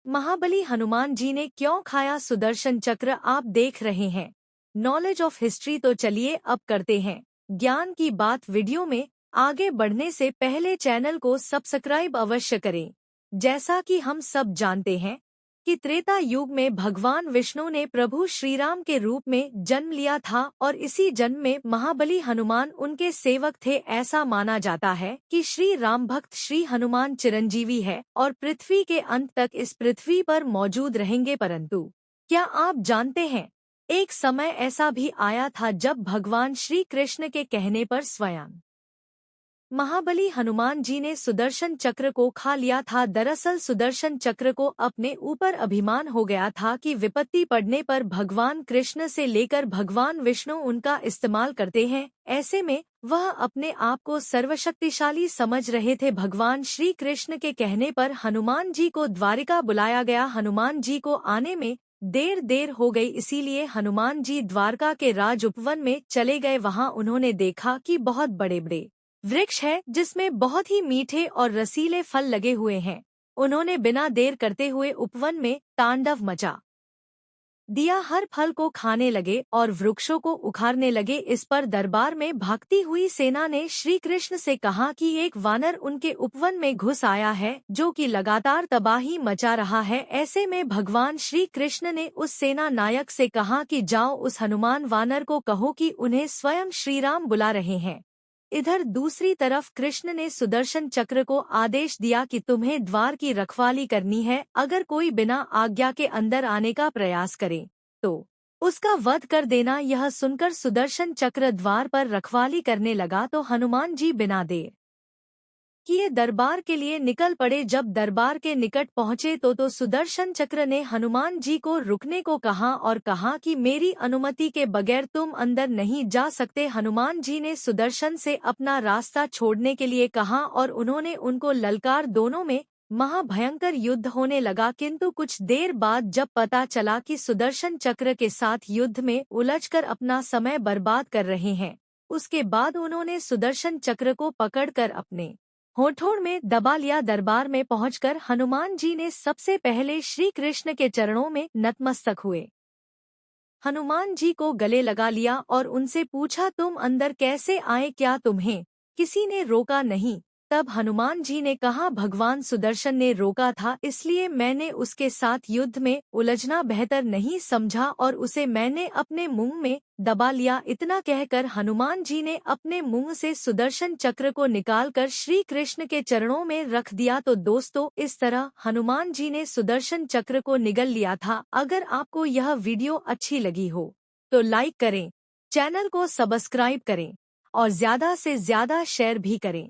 महाबली हनुमान जी ने क्यों खाया सुदर्शन चक्र, आप देख रहे हैं नॉलेज ऑफ हिस्ट्री। तो चलिए अब करते हैं ज्ञान की बात। वीडियो में आगे बढ़ने से पहले चैनल को सब्सक्राइब अवश्य करें। जैसा कि हम सब जानते हैं कि त्रेता युग में भगवान विष्णु ने प्रभु श्री राम के रूप में जन्म लिया था और इसी जन्म में महाबली हनुमान उनके सेवक थे। ऐसा माना जाता है कि श्री राम भक्त श्री हनुमान चिरंजीवी है और पृथ्वी के अंत तक इस पृथ्वी पर मौजूद रहेंगे। परंतु क्या आप जानते हैं, एक समय ऐसा भी आया था जब भगवान श्री कृष्ण के कहने पर स्वयं महाबली हनुमान जी ने सुदर्शन चक्र को खा लिया था। दरअसल सुदर्शन चक्र को अपने ऊपर अभिमान हो गया था कि विपत्ति पड़ने पर भगवान कृष्ण से लेकर भगवान विष्णु उनका इस्तेमाल करते हैं। ऐसे में वह अपने आप को सर्वशक्तिशाली समझ रहे थे। भगवान श्री कृष्ण के कहने पर हनुमान जी को द्वारिका बुलाया गया। हनुमान जी को आने में देर हो गई, इसीलिए हनुमान जी द्वारका के राज उपवन में चले गए। वहां उन्होंने देखा कि बहुत बड़े बड़े वृक्ष है जिसमें बहुत ही मीठे और रसीले फल लगे हुए हैं। उन्होंने बिना देर करते हुए उपवन में तांडव मचा दिया, हर फल को खाने लगे और वृक्षों को उखाड़ने लगे। इस पर दरबार में भागती हुई सेना ने श्री कृष्ण से कहा कि एक वानर उनके उपवन में घुस आया है जो कि लगातार तबाही मचा रहा है। ऐसे में भगवान श्री कृष्ण ने उस सेना नायक से कहा कि जाओ उस हनुमान वानर को कहो कि उन्हें स्वयं श्री राम बुला रहे हैं। इधर दूसरी तरफ कृष्ण ने सुदर्शन चक्र को आदेश दिया कि तुम्हें द्वार की रखवाली करनी है। अगर कोई बिना आज्ञा के अंदर आने का प्रयास करे तो उसका वध कर देना। यह सुनकर सुदर्शन चक्र द्वार पर रखवाली करने लगा तो हनुमान जी बिना देर किए दरबार के लिए निकल पड़े। जब दरबार के निकट पहुंचे तो सुदर्शन चक्र ने हनुमान जी को रुकने को कहा और कहा कि मेरी अनुमति के बगैर तुम अंदर नहीं जा सकते। हनुमान जी ने सुदर्शन से अपना रास्ता छोड़ने के लिए कहा और उन्होंने उनको ललकार। दोनों में महाभयंकर युद्ध होने लगा, किंतु कुछ देर बाद जब पता चला कि सुदर्शन चक्र के साथ युद्ध में उलझकर अपना समय बर्बाद कर रहे हैं, उसके बाद उन्होंने सुदर्शन चक्र को पकड़कर अपने होठों में दबा लिया। दरबार में पहुंचकर हनुमान जी ने सबसे पहले श्री कृष्ण के चरणों में नतमस्तक हुए। हनुमान जी को गले लगा लिया और उनसे पूछा, तुम अंदर कैसे आए, क्या तुम्हें किसी ने रोका नहीं? तब हनुमान जी ने कहा, भगवान सुदर्शन ने रोका था, इसलिए मैंने उसके साथ युद्ध में उलझना बेहतर नहीं समझा और उसे मैंने अपने मुंह में दबा लिया। इतना कहकर हनुमान जी ने अपने मुंह से सुदर्शन चक्र को निकालकर श्री कृष्ण के चरणों में रख दिया। तो दोस्तों, इस तरह हनुमान जी ने सुदर्शन चक्र को निगल लिया था। अगर आपको यह वीडियो अच्छी लगी हो तो लाइक करें, चैनल को सब्सक्राइब करें और ज्यादा से ज्यादा शेयर भी करें।